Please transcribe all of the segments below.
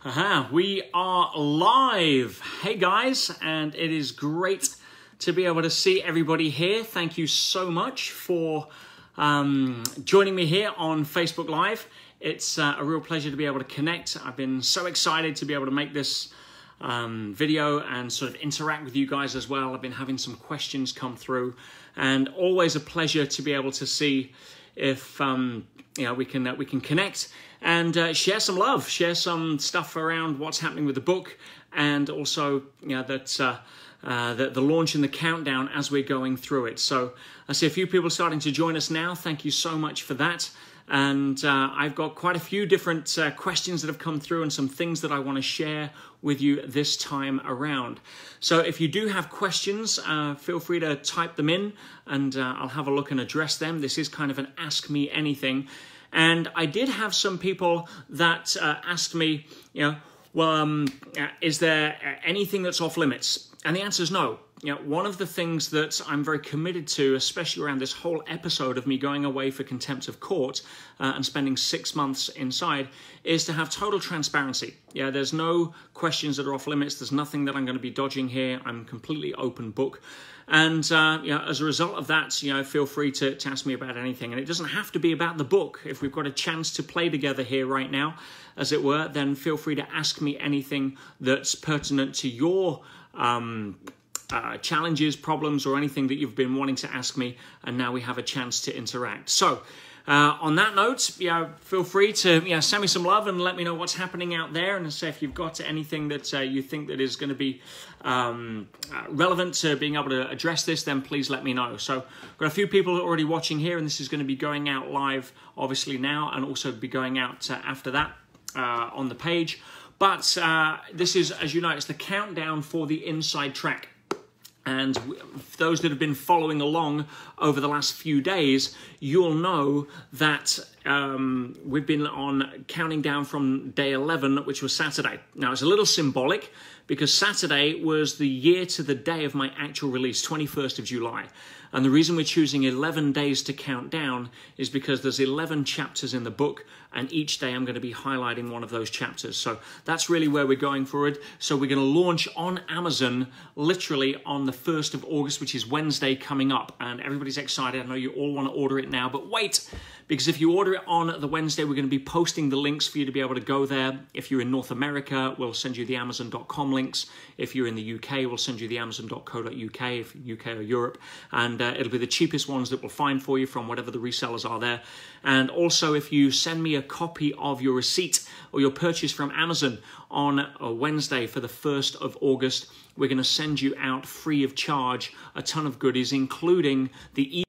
We are live. Hey guys, and it is great to be able to see everybody here. Thank you so much for joining me here on Facebook Live. It's a real pleasure to be able to connect. I've been so excited to be able to make this video and sort of interact with you guys as well. I've been having some questions come through, and always a pleasure to be able to see if we can connect and share some love, share some stuff around what's happening with the book, and also that the launch and the countdown as we're going through it. So I see a few people starting to join us now. Thank you so much for that. And I've got quite a few different questions that have come through and some things that I want to share with you this time around. So if you do have questions, feel free to type them in, and I'll have a look and address them. This is kind of an Ask Me Anything. And I did have some people that asked me, is there anything that's off limits? And the answer is no. One of the things that I'm very committed to, especially around this whole episode of me going away for contempt of court and spending 6 months inside, is to have total transparency. There's no questions that are off limits. There's nothing that I'm going to be dodging here. I'm completely open book. And as a result of that, feel free to ask me about anything. And it doesn't have to be about the book. If we've got a chance to play together here right now, as it were, then feel free to ask me anything that's pertinent to your challenges, problems, or anything that you've been wanting to ask me, and now we have a chance to interact. So on that note, feel free to send me some love and let me know what's happening out there, and say if you've got anything that you think that is going to be relevant to being able to address this, then please let me know. So I've got a few people already watching here, and this is going to be going out live obviously now, and also be going out after that on the page. But this is, as you know, it's the countdown for the inside track. And those that have been following along over the last few days, you'll know that we've been on counting down from day 11, which was Saturday. Now, it's a little symbolic because Saturday was the year to the day of my actual release, 21st of July. And the reason we're choosing 11 days to count down is because there's 11 chapters in the book, and each day I'm going to be highlighting one of those chapters. So that's really where we're going forward. So we're going to launch on Amazon literally on the 1st of August, which is Wednesday coming up. And everybody's excited. I know you all want to order it now, but wait, because if you order it on the Wednesday, we're going to be posting the links for you to be able to go there. If you're in North America, we'll send you the Amazon.com links. If you're in the UK, we'll send you the Amazon.co.uk, if UK or Europe. And it'll be the cheapest ones that we'll find for you from whatever the resellers are there. And also, if you send me a copy of your receipt or your purchase from Amazon on a Wednesday for the 1st of August, we're going to send you out free of charge a ton of goodies, including the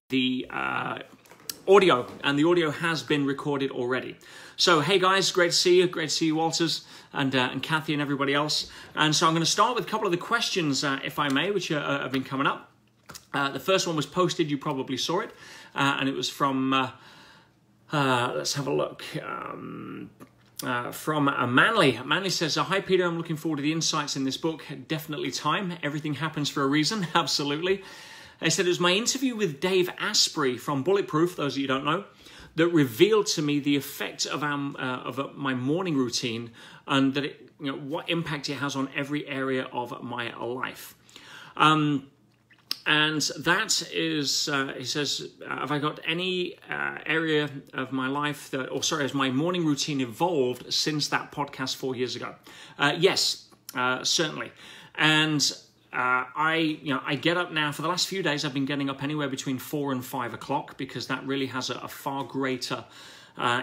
audio, and the audio has been recorded already. So, hey guys, great to see you, Walters, and Kathy and everybody else. And so I'm going to start with a couple of the questions, if I may, which have been coming up. The first one was posted, you probably saw it, and it was from, let's have a look, from Manly. Manly says, hi Peter, I'm looking forward to the insights in this book. Definitely time. Everything happens for a reason. Absolutely. I said it was my interview with Dave Asprey from Bulletproof, those of you who don't know, that revealed to me the effect of my morning routine, and that what impact it has on every area of my life. And that is, he says, have I got any area of my life that, has my morning routine evolved since that podcast 4 years ago? Yes, certainly. And I get up now. For the last few days, I've been getting up anywhere between 4 and 5 o'clock, because that really has a far greater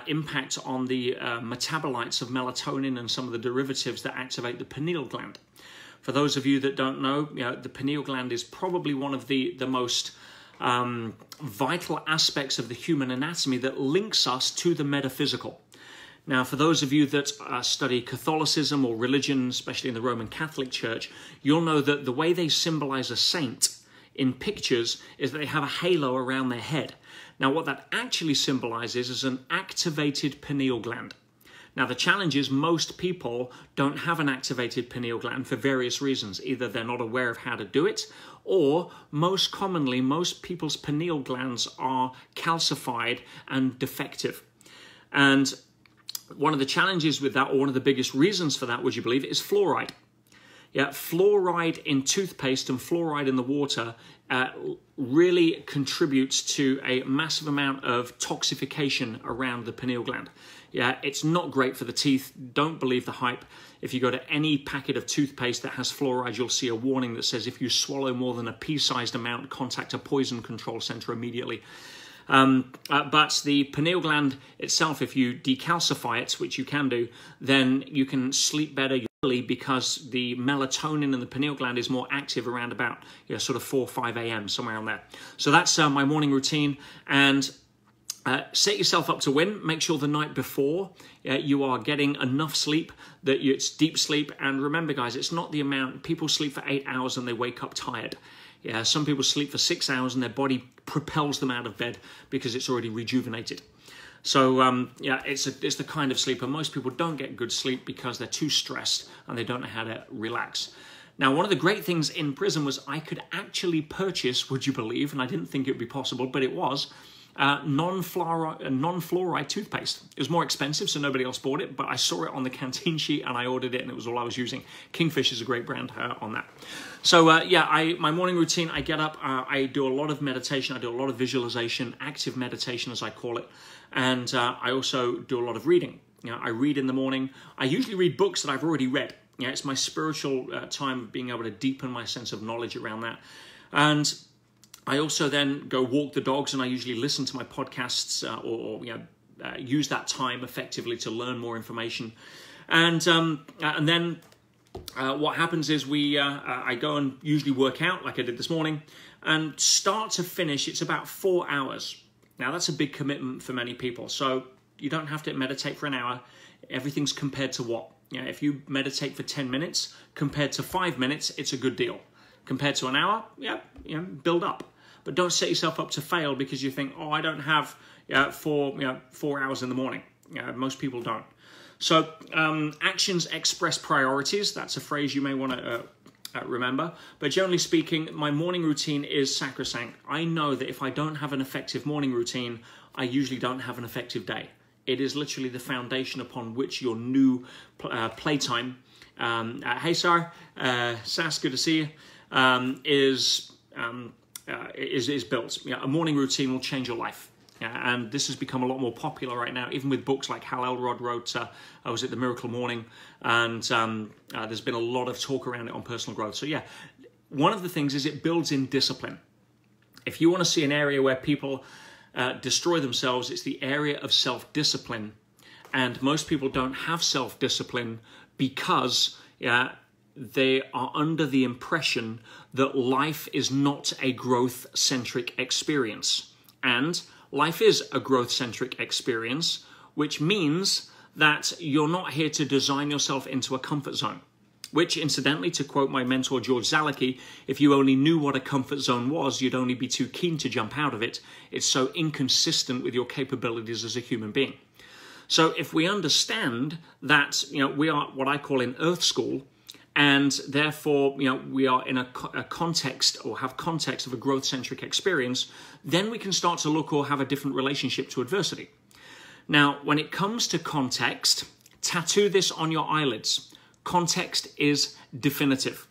impact on the metabolites of melatonin and some of the derivatives that activate the pineal gland. For those of you that don't know, the pineal gland is probably one of the most vital aspects of the human anatomy that links us to the metaphysical. Now, for those of you that study Catholicism or religion, especially in the Roman Catholic Church, you'll know that the way they symbolize a saint in pictures is that they have a halo around their head. Now, what that actually symbolizes is an activated pineal gland. Now, the challenge is most people don't have an activated pineal gland for various reasons. Either they're not aware of how to do it, or most commonly, most people's pineal glands are calcified and defective. And one of the challenges with that, or one of the biggest reasons for that, would you believe it, is fluoride. Yeah, fluoride in toothpaste and fluoride in the water really contributes to a massive amount of toxification around the pineal gland. Yeah, it's not great for the teeth. Don't believe the hype. If you go to any packet of toothpaste that has fluoride, you'll see a warning that says if you swallow more than a pea-sized amount, contact a poison control center immediately. But the pineal gland itself, if you decalcify it, which you can do, then you can sleep better because the melatonin in the pineal gland is more active around about sort of 4 or 5 a.m., somewhere around there. So that's my morning routine. And set yourself up to win. Make sure the night before you are getting enough sleep, that it's deep sleep. And remember, guys, it's not the amount. People sleep for 8 hours and they wake up tired. Yeah, some people sleep for 6 hours and their body propels them out of bed because it's already rejuvenated. So, yeah, it's the kind of sleep, and most people don't get good sleep because they're too stressed and they don't know how to relax. Now, one of the great things in prison was I could actually purchase, would you believe, and I didn't think it would be possible, but it was, non-fluoride toothpaste. It was more expensive, so nobody else bought it, but I saw it on the canteen sheet and I ordered it, and it was all I was using. Kingfish is a great brand on that. So yeah, my morning routine, I get up, I do a lot of meditation, I do a lot of visualization, active meditation as I call it, and I also do a lot of reading. I read in the morning. I usually read books that I've already read. It's my spiritual time of being able to deepen my sense of knowledge around that. And I also then go walk the dogs, and I usually listen to my podcasts or use that time effectively to learn more information. And then what happens is I go and usually work out like I did this morning, and start to finish, it's about 4 hours. Now, that's a big commitment for many people. So you don't have to meditate for an hour. Everything's compared to what? If you meditate for 10 minutes compared to 5 minutes, it's a good deal. Compared to an hour, build up. But don't set yourself up to fail because you think, oh, I don't have 4 hours in the morning. Most people don't. So actions express priorities. That's a phrase you may want to remember. But generally speaking, my morning routine is sacrosanct. I know that if I don't have an effective morning routine, I usually don't have an effective day. It is literally the foundation upon which your new playtime, hey Sar, Sass, good to see you, is built. A morning routine will change your life. And this has become a lot more popular right now, even with books like Hal Elrod wrote, I was at the Miracle Morning, and there's been a lot of talk around it on personal growth. So yeah, one of the things is it builds in discipline. If you want to see an area where people destroy themselves, it's the area of self-discipline. And most people don't have self-discipline because they are under the impression that life is not a growth-centric experience. And life is a growth-centric experience, which means that you're not here to design yourself into a comfort zone. Which, incidentally, to quote my mentor George Zalicki, if you only knew what a comfort zone was, you'd only be too keen to jump out of it. It's so inconsistent with your capabilities as a human being. So if we understand that we are what I call in Earth School, and therefore we are in a context or have context of a growth-centric experience, then we can start to look or have a different relationship to adversity. Now, when it comes to context, tattoo this on your eyelids. Context is definitive,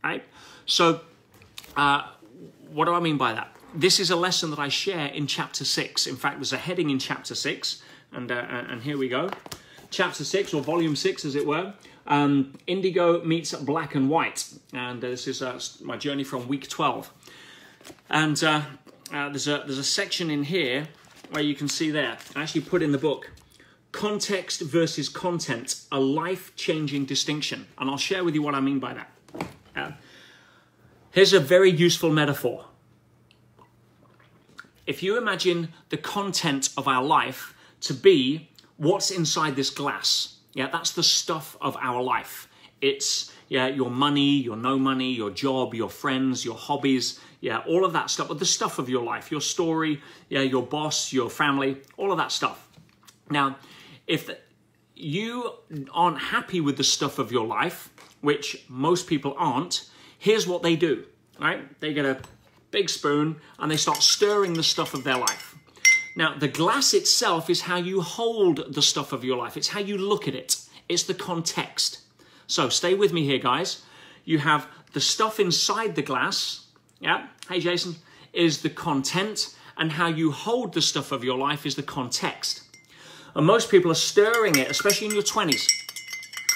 right? So what do I mean by that? This is a lesson that I share in chapter 6. In fact, there's a heading in chapter 6, and here we go. Chapter 6, or volume 6, as it were. Indigo meets black and white. And this is my journey from week 12. And there's a section in here where you can see there. I actually put in the book, context versus content, a life-changing distinction. And I'll share with you what I mean by that. Here's a very useful metaphor. If you imagine the content of our life to be what's inside this glass, that's the stuff of our life. It's your money, your no money, your job, your friends, your hobbies, all of that stuff, but the stuff of your life, your story, your boss, your family, all of that stuff. Now, if you aren't happy with the stuff of your life, which most people aren't, here's what they do, right? They get a big spoon and they start stirring the stuff of their life. Now, the glass itself is how you hold the stuff of your life. It's how you look at it. It's the context. So stay with me here, guys. You have the stuff inside the glass, yeah, hey Jason, is the content, and how you hold the stuff of your life is the context. And most people are stirring it, especially in your 20s,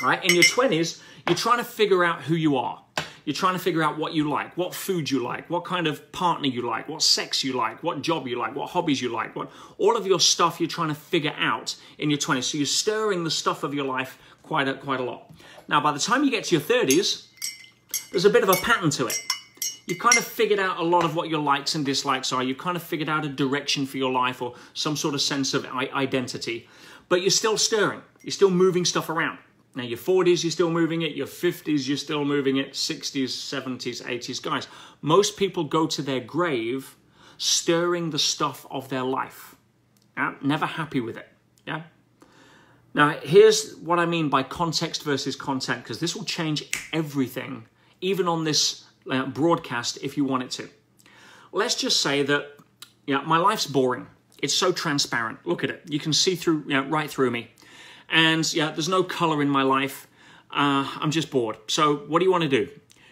right? In your 20s, you're trying to figure out who you are. You're trying to figure out what you like, what food you like, what kind of partner you like, what sex you like, what job you like, what hobbies you like, all of your stuff you're trying to figure out in your 20s. So you're stirring the stuff of your life quite a lot. Now, by the time you get to your 30s, there's a bit of a pattern to it. You've kind of figured out a lot of what your likes and dislikes are. You've kind of figured out a direction for your life or some sort of sense of identity. But you're still stirring. You're still moving stuff around. Now, your 40s, you're still moving it. Your 50s, you're still moving it. 60s, 70s, 80s. Guys, most people go to their grave stirring the stuff of their life. Yeah? Never happy with it. Yeah. Now, here's what I mean by context versus content, because this will change everything, even on this broadcast, if you want it to. Let's just say that, yeah, my life's boring. It's so transparent. Look at it. You can see through, right through me. And yeah, there's no color in my life. I'm just bored. So what do you want to do?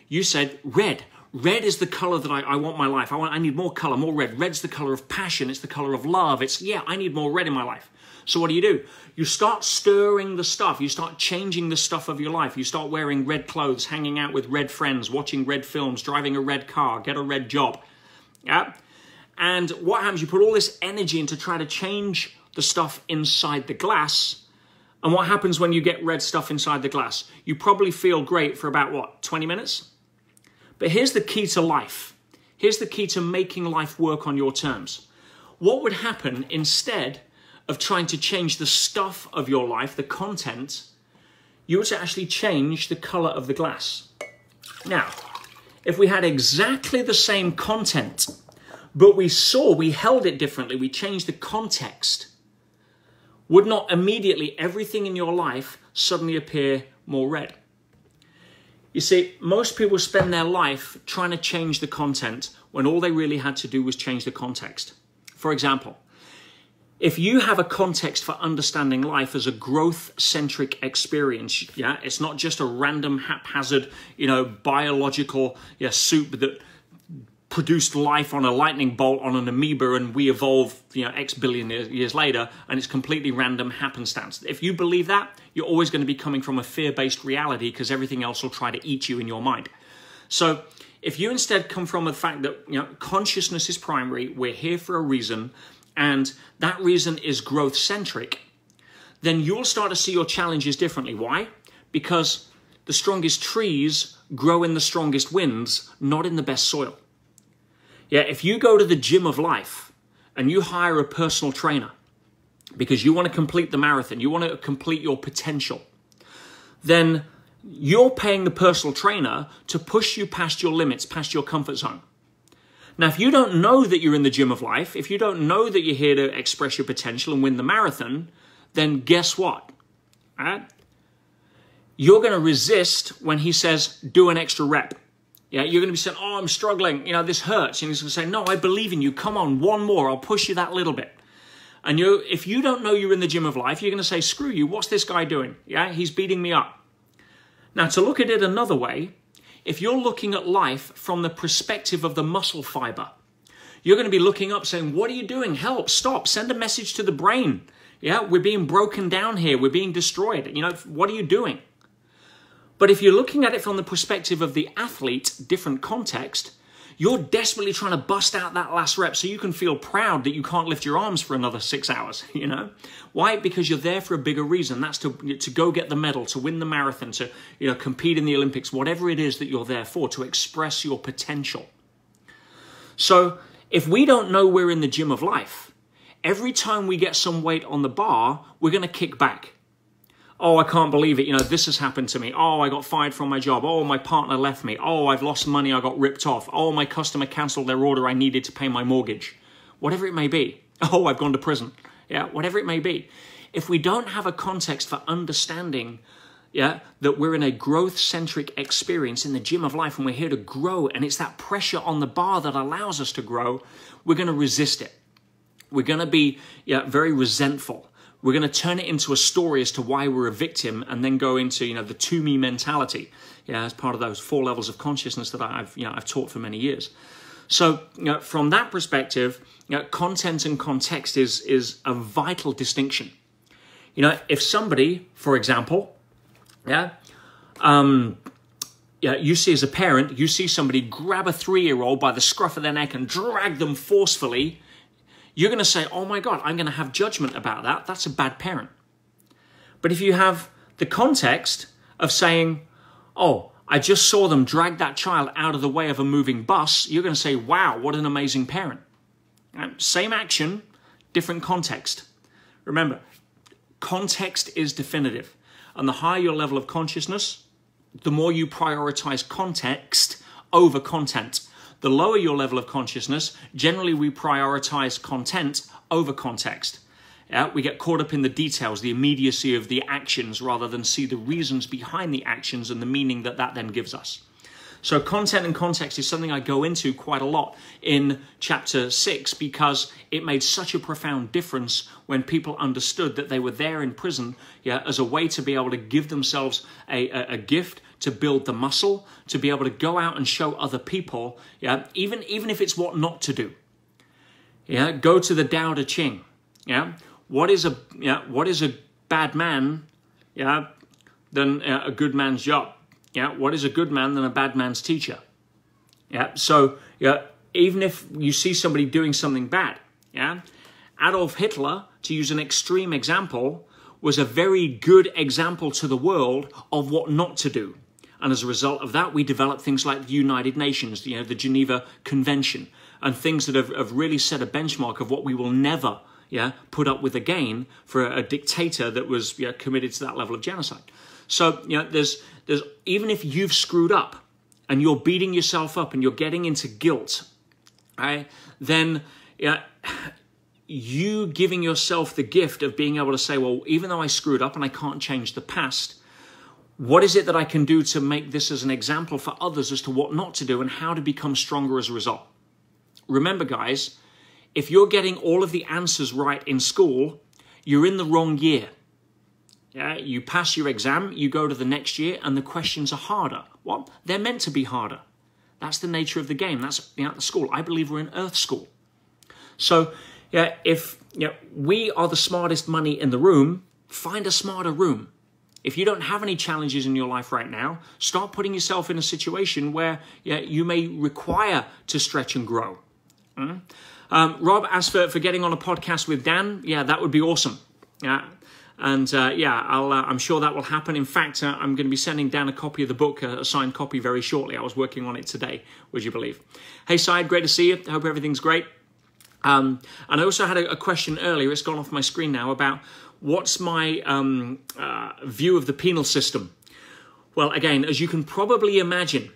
You said red. Red is the color that I want my life. I need more color, more red. Red's the color of passion. It's the color of love. I need more red in my life. So what do? You start stirring the stuff. You start changing the stuff of your life. You start wearing red clothes, hanging out with red friends, watching red films, driving a red car, get a red job. Yeah. And what happens? You put all this energy into trying to change the stuff inside the glass. And what happens when you get red stuff inside the glass? You probably feel great for about, what, 20 minutes? But here's the key to life. Here's the key to making life work on your terms. What would happen instead of trying to change the stuff of your life, the content, you were to actually change the color of the glass. Now, if we had exactly the same content, but we held it differently, we changed the context, would not immediately everything in your life suddenly appear more red? You see, most people spend their life trying to change the content when all they really had to do was change the context. For example, if you have a context for understanding life as a growth-centric experience, yeah, it's not just a random, haphazard, biological soup that produced life on a lightning bolt on an amoeba and we evolve, X billion years later, and it's completely random happenstance. If you believe that, you're always going to be coming from a fear-based reality because everything else will try to eat you in your mind. So if you instead come from the fact that, consciousness is primary, we're here for a reason, and that reason is growth-centric, then you'll start to see your challenges differently. Why? Because the strongest trees grow in the strongest winds, not in the best soil. Yeah, if you go to the gym of life and you hire a personal trainer because you want to complete the marathon, you want to complete your potential, then you're paying the personal trainer to push you past your limits, past your comfort zone. Now, if you don't know that you're in the gym of life, if you don't know that you're here to express your potential and win the marathon, then guess what? Right? You're going to resist when he says, do an extra rep. Yeah, you're going to be saying, oh, I'm struggling. This hurts. And he's going to say, no, I believe in you. Come on, one more. I'll push you that little bit. And if you don't know you're in the gym of life, you're going to say, screw you. What's this guy doing? Yeah, he's beating me up. Now, to look at it another way, if you're looking at life from the perspective of the muscle fiber, you're going to be looking up saying, what are you doing? Help, stop, send a message to the brain. Yeah, we're being broken down here. We're being destroyed. What are you doing? But if you're looking at it from the perspective of the athlete, different context, you're desperately trying to bust out that last rep so you can feel proud that you can't lift your arms for another 6 hours, Why? Because you're there for a bigger reason. That's to go get the medal, to win the marathon, to compete in the Olympics, whatever it is that you're there for, to express your potential. So if we don't know we're in the gym of life, every time we get some weight on the bar, we're going to kick back. Oh, I can't believe it. This has happened to me. Oh, I got fired from my job. Oh, my partner left me. Oh, I've lost money. I got ripped off. Oh, my customer canceled their order. I needed to pay my mortgage. Whatever it may be. Oh, I've gone to prison. Yeah, whatever it may be. If we don't have a context for understanding, that we're in a growth-centric experience in the gym of life and we're here to grow, and it's that pressure on the bar that allows us to grow, we're going to resist it. We're going to be very resentful. We're going to turn it into a story as to why we're a victim, and then go into the to me mentality, as part of those 4 levels of consciousness that I've taught for many years. So from that perspective, content and context is a vital distinction. If somebody, for example, you see as a parent, you see somebody grab a 3-year-old by the scruff of their neck and drag them forcefully, you're going to say, oh my God, I'm going to have judgment about that. That's a bad parent. But if you have the context of saying, oh, I just saw them drag that child out of the way of a moving bus, you're going to say, wow, what an amazing parent. Same action, different context. Remember, context is definitive. And the higher your level of consciousness, the more you prioritize context over content. The lower your level of consciousness, generally we prioritize content over context. We get caught up in the details, the immediacy of the actions, rather than see the reasons behind the actions and the meaning that then gives us. So content and context is something I go into quite a lot in chapter 6, because it made such a profound difference when people understood that they were there in prison as a way to be able to give themselves a gift, to build the muscle, to be able to go out and show other people, even if it's what not to do. Go to the Tao Te Ching. What is a bad man than a good man's job? What is a good man than a bad man's teacher? So even if you see somebody doing something bad, Adolf Hitler, to use an extreme example, was a very good example to the world of what not to do. And as a result of that, we developed things like the United Nations, the Geneva Convention, and things that have really set a benchmark of what we will never put up with again for a dictator that was committed to that level of genocide. So there's even if you've screwed up and you're beating yourself up and you're getting into guilt, then you giving yourself the gift of being able to say, well, even though I screwed up and I can't change the past, what is it that I can do to make this as an example for others as to what not to do and how to become stronger as a result? Remember, guys, if you're getting all of the answers right in school, you're in the wrong year. You pass your exam, you go to the next year, and the questions are harder. Well, they're meant to be harder. That's the nature of the game. That's the school. I believe we're in Earth School. So if we are the smartest money in the room, find a smarter room. If you don't have any challenges in your life right now, start putting yourself in a situation where you may require to stretch and grow. Rob asked for getting on a podcast with Dan. That would be awesome. And I'm sure that will happen. In fact, I'm going to be sending Dan a copy of the book, a signed copy, very shortly. I was working on it today, would you believe? Hey, Syed, great to see you. I hope everything's great. And I also had a question earlier, it's gone off my screen now, about what's my view of the penal system. Well, again, as you can probably imagine,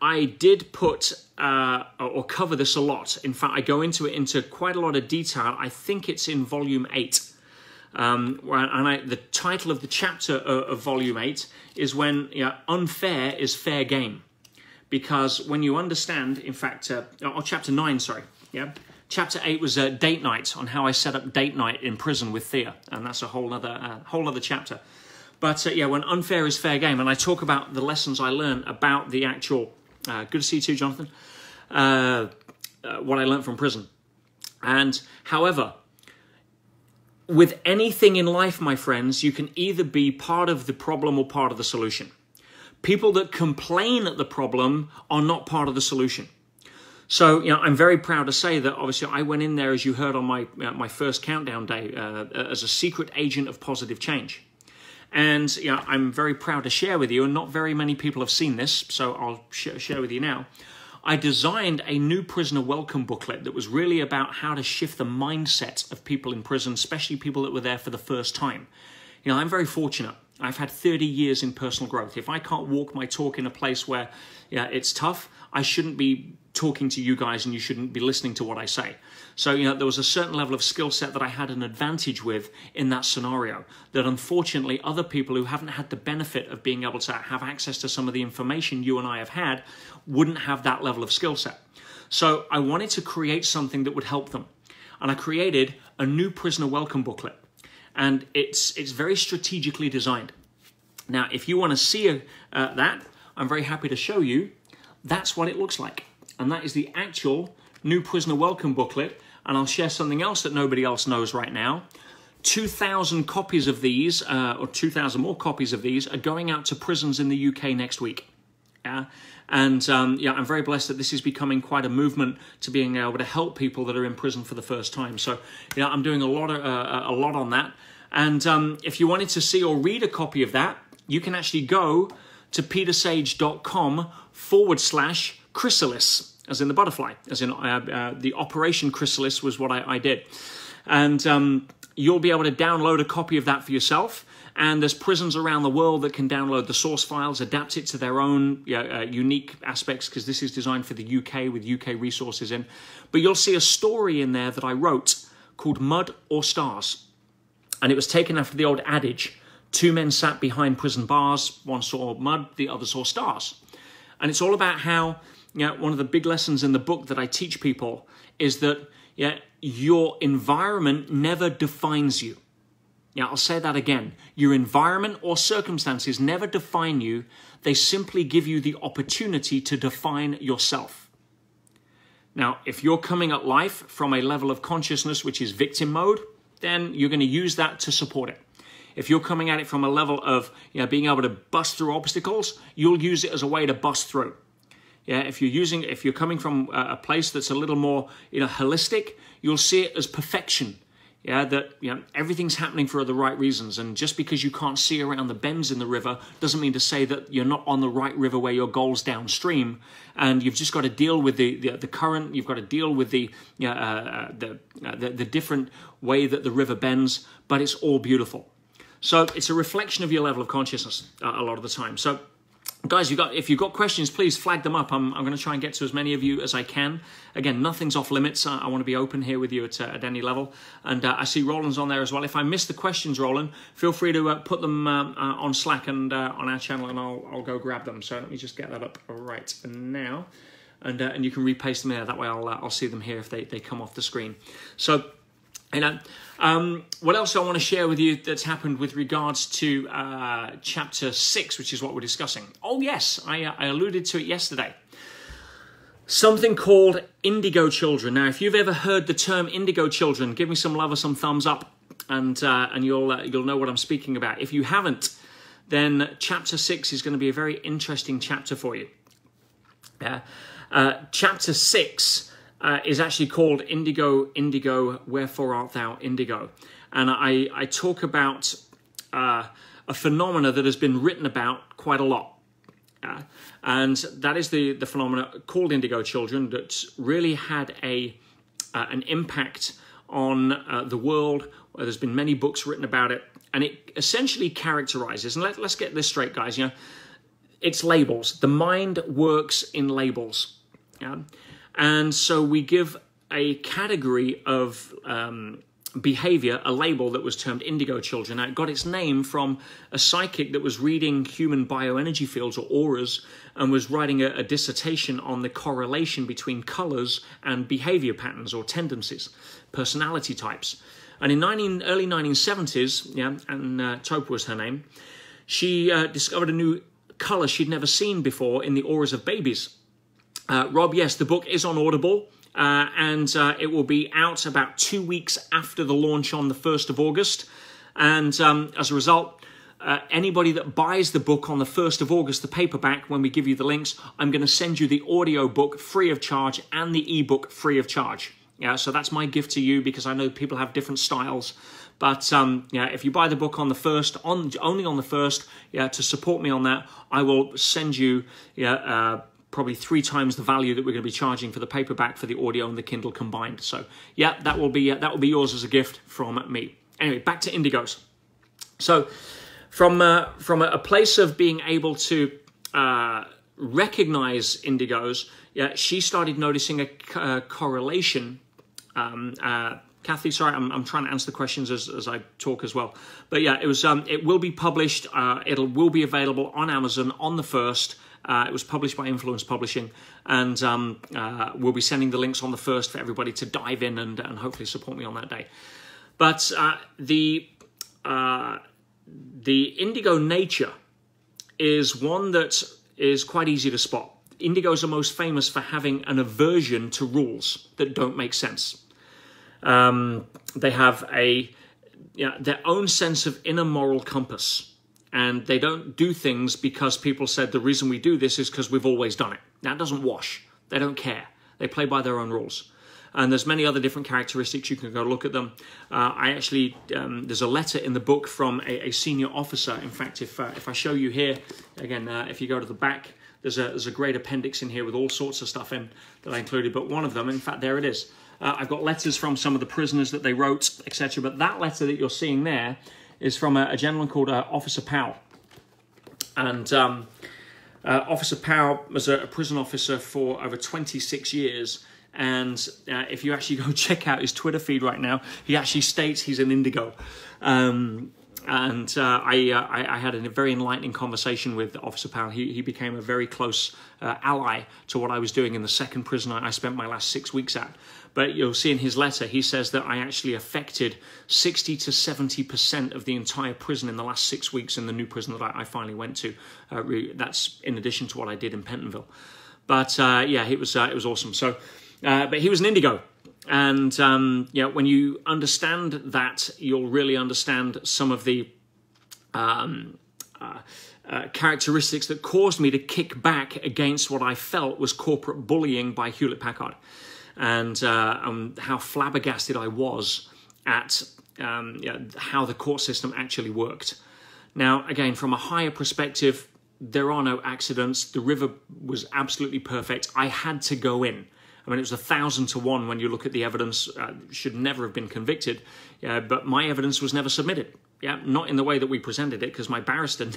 I did put or cover this a lot. In fact, I go into quite a lot of detail. I think it's in volume 8. The title of the chapter of volume 8 is when unfair is fair game. Because when you understand, in fact, chapter 9, sorry. Chapter 8 was date night, on how I set up date night in prison with Thea. And that's a whole other chapter. But when unfair is fair game, and I talk about the lessons I learned about the actual, good to see you too, Jonathan, what I learned from prison. And however, with anything in life, my friends, you can either be part of the problem or part of the solution. People that complain at the problem are not part of the solution. So, I'm very proud to say that obviously I went in there, as you heard on my first countdown day, as a secret agent of positive change. And I'm very proud to share with you, and not very many people have seen this, so I'll share with you now. I designed a new prisoner welcome booklet that was really about how to shift the mindset of people in prison, especially people that were there for the first time. I'm very fortunate. I've had 30 years in personal growth. If I can't walk my talk in a place where it's tough, I shouldn't be talking to you guys and you shouldn't be listening to what I say. So, there was a certain level of skill set that I had an advantage with in that scenario that unfortunately other people who haven't had the benefit of being able to have access to some of the information you and I have had wouldn't have that level of skill set. So I wanted to create something that would help them. and I created a new prisoner welcome booklet. And it's very strategically designed. Now, if you want to see that, I'm very happy to show you. That's what it looks like. And that is the actual new prisoner welcome booklet. And I'll share something else that nobody else knows right now. 2,000 copies of these, or 2,000 more copies of these, are going out to prisons in the UK next week. And yeah, I'm very blessed that this is becoming quite a movement to being able to help people that are in prison for the first time. So, yeah, I'm doing a lot on that. And if you wanted to see or read a copy of that, you can actually go to petersage.com/chrysalis, as in the butterfly, as in the Operation Chrysalis was what I did. And you'll be able to download a copy of that for yourself. And there's prisons around the world that can download the source files, adapt it to their own unique aspects, because this is designed for the UK with UK resources in. But you'll see a story in there that I wrote called Mud or Stars. And it was taken after the old adage, 2 men sat behind prison bars, one saw mud, the other saw stars. And it's all about how, one of the big lessons in the book that I teach people is that your environment never defines you. Yeah, I'll say that again. Your environment or circumstances never define you. They simply give you the opportunity to define yourself. Now, if you're coming at life from a level of consciousness which is victim mode, then you're going to use that to support it. If you're coming at it from a level of being able to bust through obstacles, you'll use it as a way to bust through. Yeah, if you're coming from a place that's a little more holistic, you'll see it as perfection. Yeah, that everything's happening for the right reasons, and just because you can't see around the bends in the river doesn't mean to say that you're not on the right river where your goal's downstream. And you've just got to deal with the current. You've got to deal with the different way that the river bends, but it's all beautiful. So it's a reflection of your level of consciousness a lot of the time. So, guys, if you've got questions, please flag them up. I'm going to try and get to as many of you as I can. Again, nothing's off limits. I want to be open here with you at any level. And I see Roland's on there as well. If I miss the questions, Roland, feel free to put them on Slack and on our channel, and I'll go grab them. So let me just get that up right now. And you can repaste them there. That way I'll see them here if they come off the screen. So, what else I want to share with you that's happened with regards to chapter 6, which is what we're discussing. Oh yes, I alluded to it yesterday. Something called Indigo Children. Now, if you've ever heard the term Indigo Children, give me some love or some thumbs up, and you'll know what I'm speaking about. If you haven't, then chapter 6 is going to be a very interesting chapter for you. Chapter 6 is actually called Indigo, Indigo, Wherefore Art Thou Indigo? And I talk about a phenomena that has been written about quite a lot. And that is the phenomena called Indigo Children that's really had an impact on the world. There's been many books written about it. And it essentially characterizes, and let's get this straight, guys, it's labels. The mind works in labels. And so we give a category of behavior, a label that was termed Indigo Children. Now, it got its name from a psychic that was reading human bioenergy fields or auras and was writing a dissertation on the correlation between colors and behavior patterns or tendencies, personality types. And in early 1970s, and Tope was her name, she discovered a new color she'd never seen before in the auras of babies. Rob, yes, the book is on Audible, and it will be out about 2 weeks after the launch on the 1st of August. And as a result, anybody that buys the book on the 1st of August, the paperback, when we give you the links, I'm going to send you the audio book free of charge and the ebook free of charge. Yeah, so that's my gift to you, because I know people have different styles. But if you buy the book on the 1st, only on the 1st, to support me on that, I will send you probably 3 times the value that we're going to be charging for the paperback, for the audio and the Kindle combined. So that will be yours as a gift from me. Anyway, back to indigos. So from a place of being able to recognize indigos, she started noticing a correlation. Kathy, sorry, I'm trying to answer the questions as I talk as well. But it will be published. It will be available on Amazon on the 1st. It was published by Influence Publishing, and we'll be sending the links on the 1st for everybody to dive in and hopefully support me on that day. But the indigo nature is one that is quite easy to spot. Indigos are most famous for having an aversion to rules that don't make sense. They have their own sense of inner moral compass, and they don't do things because people said the reason we do this is because we've always done it. That doesn't wash. They don't care. They play by their own rules. And there's many other different characteristics. You can go look at them. There's a letter in the book from a senior officer. In fact, if I show you here, again, if you go to the back, there's a great appendix in here with all sorts of stuff in that I included. But one of them, in fact, there it is. I've got letters from some of the prisoners that they wrote, etc. But that letter that you're seeing there is from a gentleman called Officer Powell. And Officer Powell was a prison officer for over 26 years. And if you actually go check out his Twitter feed right now, he actually states he's an indigo. I had a very enlightening conversation with Officer Powell. He became a very close ally to what I was doing in the second prison I spent my last 6 weeks at. But you'll see in his letter, he says that I actually affected 60 to 70% of the entire prison in the last 6 weeks in the new prison that I finally went to. That's in addition to what I did in Pentonville. But yeah, it was awesome. So, but he was an indigo. And when you understand that, you'll really understand some of the characteristics that caused me to kick back against what I felt was corporate bullying by Hewlett-Packard, and how flabbergasted I was at how the court system actually worked. Now, again, from a higher perspective, there are no accidents. The river was absolutely perfect. I had to go in. I mean, it was 1,000 to 1 when you look at the evidence. Should never have been convicted, but my evidence was never submitted. Yeah, not in the way that we presented it, because my barrister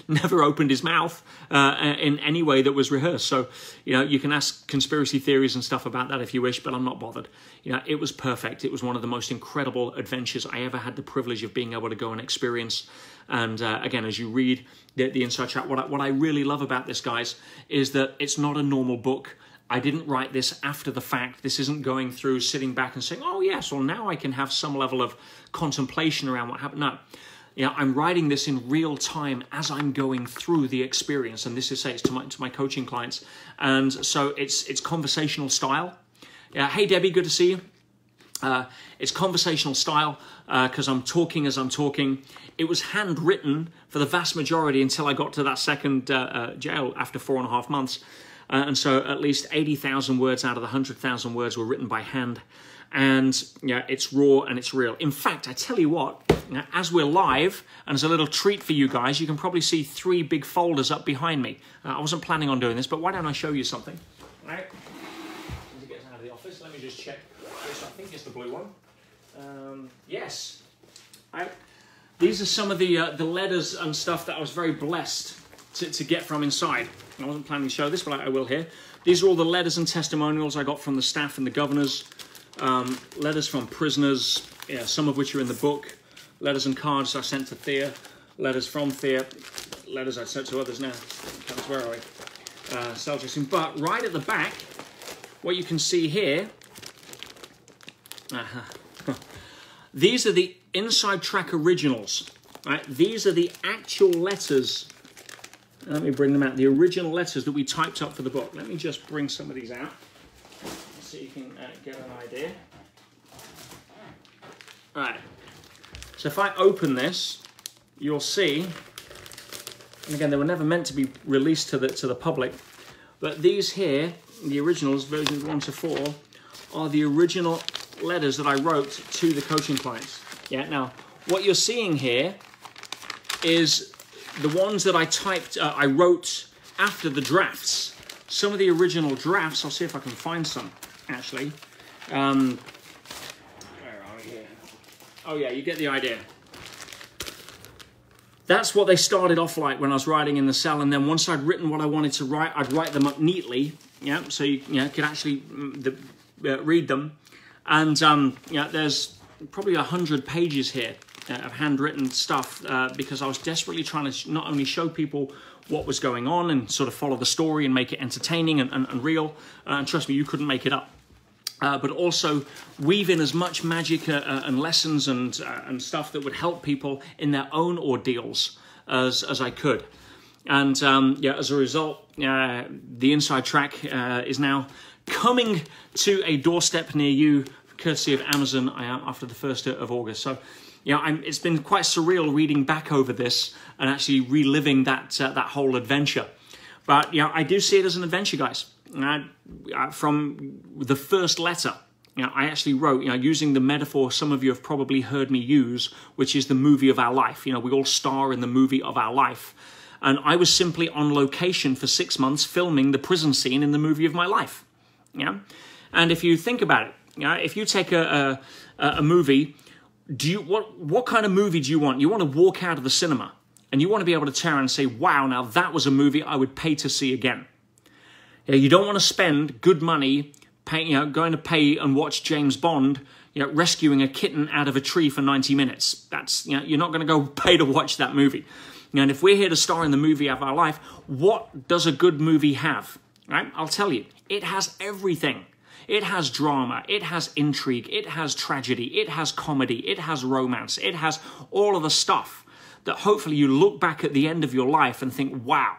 never opened his mouth in any way that was rehearsed. So, you can ask conspiracy theories and stuff about that if you wish, but I'm not bothered. It was perfect. It was one of the most incredible adventures I ever had the privilege of being able to go and experience. And again, as you read the inside track, what I really love about this, guys, is that it's not a normal book. I didn't write this after the fact. This isn't going through, sitting back and saying, oh, yes, well, now I can have some level of contemplation around what happened. No, I'm writing this in real time as I'm going through the experience. And this is, it's to my coaching clients. And so it's conversational style. Hey, Debbie, good to see you. It's conversational style because I'm talking as I'm talking. It was handwritten for the vast majority until I got to that second jail after 4.5 months. And so at least 80,000 words out of the 100,000 words were written by hand. And it's raw and it's real. In fact, I tell you what, as we're live, and as a little treat for you guys, you can probably see 3 big folders up behind me. I wasn't planning on doing this, but why don't I show you something? All right. As it gets out of the office, let me just check this. I think it's the blue one. Yes. These are some of the letters and stuff that I was very blessed to get from inside. I wasn't planning to show this, but I will here. These are all the letters and testimonials I got from the staff and the governors. Letters from prisoners, some of which are in the book. Letters and cards I sent to Thea. Letters from Thea. Letters I sent to others now. Where are we? But right at the back, what you can see here, these are the inside track originals. Right? These are the actual letters. Let me bring them out. The original letters that we typed up for the book. Let me just bring some of these out so you can get an idea. All right. So if I open this, you'll see, and again, they were never meant to be released to the public, but these here, the originals, versions 1 to 4, are the original letters that I wrote to the coaching clients. Yeah. Now, what you're seeing here is the ones that I wrote after the drafts. Some of the original drafts, I'll see if I can find some, actually. Where are we here? Oh yeah, you get the idea. That's what they started off like when I was writing in the cell, and then once I'd written what I wanted to write, I'd write them up neatly, so you could actually read them. And there's probably 100 pages here of handwritten stuff because I was desperately trying to not only show people what was going on and sort of follow the story and make it entertaining and real. And trust me, you couldn't make it up. But also weave in as much magic and lessons and stuff that would help people in their own ordeals as I could. And yeah, as a result, the Inside Track is now coming to a doorstep near you, courtesy of Amazon, after the 1st of August. So, you know, it's been quite surreal reading back over this and actually reliving that whole adventure. But, you know, I do see it as an adventure, guys. From the first letter, you know, I actually wrote, you know, using the metaphor some of you have probably heard me use, which is the movie of our life. You know, we all star in the movie of our life. And I was simply on location for 6 months filming the prison scene in the movie of my life. You know? And if you think about it, you know, if you take a movie, what kind of movie do you want? You want to walk out of the cinema and you want to be able to turn and say, wow, now that was a movie I would pay to see again. You don't want to spend good money going to pay and watch James Bond, you know, rescuing a kitten out of a tree for 90 minutes. That's, you know, you're not going to go pay to watch that movie. And if we're here to star in the movie of our life, what does a good movie have? Right? I'll tell you, it has everything. It has drama, it has intrigue, it has tragedy, it has comedy, it has romance, it has all of the stuff that hopefully you look back at the end of your life and think, wow,